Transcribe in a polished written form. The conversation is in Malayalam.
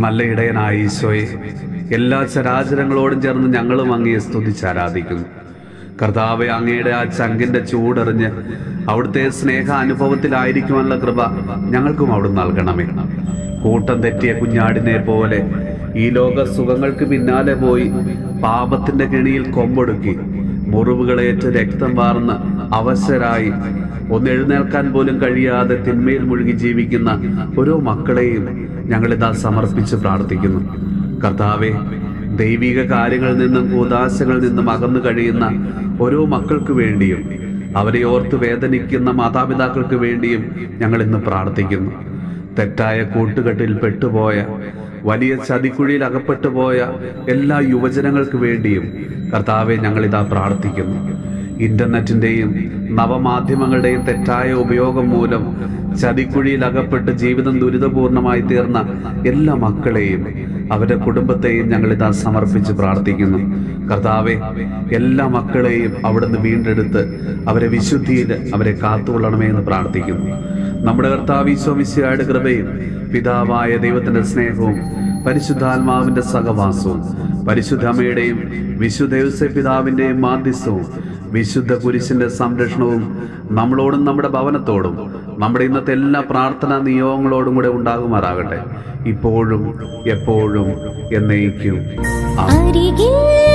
നല്ല ഇടയനായ ഈശോയെ, എല്ലാ ചരാചരങ്ങളോടും ചേർന്ന് ഞങ്ങളും അങ്ങയെ സ്തുതിച്ചാരാധിക്കുന്നു. കർത്താവെ, അങ്ങയുടെ ആ ചങ്കിന്റെ ചൂടറിഞ്ഞ് അവിടുത്തെ സ്നേഹാനുഭവത്തിലായിരിക്കുവാനുള്ള കൃപ ഞങ്ങൾക്കും അവിടുന്ന് നൽകണമേ. കൂട്ടം തെറ്റിയ കുഞ്ഞാടിനെ പോലെ ഈ ലോക സുഖങ്ങൾക്ക് പിന്നാലെ പോയി പാപത്തിന്റെ കെണിയിൽ കൊമ്പൊടുക്കി മുറിവുകളേറ്റ് രക്തം വാർന്ന് അവശരായി ഒന്നെഴുന്നേൽക്കാൻ പോലും കഴിയാതെ തിന്മയിൽ മുഴുകി ജീവിക്കുന്ന ഓരോ മക്കളെയും ഞങ്ങളിതാ സമർപ്പിച്ച് പ്രാർത്ഥിക്കുന്നു. കർത്താവെ, ദൈവിക കാര്യങ്ങളിൽ നിന്നും കൂദാശകളിൽ നിന്നും അകന്നു കഴിയുന്ന ഓരോ മക്കൾക്ക് വേണ്ടിയും അവരെ ഓർത്ത് വേദനിക്കുന്ന മാതാപിതാക്കൾക്ക് വേണ്ടിയും ഞങ്ങൾ ഇന്ന് പ്രാർത്ഥിക്കുന്നു. തെറ്റായ കൂട്ടുകെട്ടിൽ പെട്ടുപോയ, വലിയ ചതിക്കുഴിയിൽ അകപ്പെട്ടു പോയ എല്ലാ യുവജനങ്ങൾക്ക് വേണ്ടിയും കർത്താവെ ഞങ്ങളിതാ പ്രാർത്ഥിക്കുന്നു. ഇന്റർനെറ്റിന്റെയും നവമാധ്യമങ്ങളുടെയും തെറ്റായ ഉപയോഗം മൂലം ചതിക്കുഴിയിൽ അകപ്പെട്ട് ജീവിതം ദുരിതപൂർണമായി തീർന്ന എല്ലാ മക്കളെയും അവരുടെ കുടുംബത്തെയും ഞങ്ങളിതാ സമർപ്പിച്ച് പ്രാർത്ഥിക്കുന്നു. കർത്താവെ, എല്ലാ മക്കളെയും അവിടുന്ന് വീണ്ടെടുത്ത് അവരെ വിശുദ്ധിയിൽ അവരെ കാത്തുകൊള്ളണമേ എന്ന് പ്രാർത്ഥിക്കുന്നു. നമ്മുടെ കർത്താവ് ഈശോ മിശിഹായുടെ കൃപയും പിതാവായ ദൈവത്തിന്റെ സ്നേഹവും പരിശുദ്ധാത്മാവിന്റെ സഹവാസവും പരിശുദ്ധ അമ്മയുടെയും വിശുദ്ധ യോസേപ്പ് പിതാവിന്റെയും മാധ്യസ്ഥവും വിശുദ്ധ കുരിശിന്റെ സംരക്ഷണവും നമ്മളോടും നമ്മുടെ ഭവനത്തോടും നമ്മുടെ ഇന്നത്തെ എല്ലാ പ്രാർത്ഥനാ നിയോഗങ്ങളോടും കൂടെ ഉണ്ടാകുമാറാകട്ടെ, ഇപ്പോഴും എപ്പോഴും എന്നേക്കും. ആമേൻ.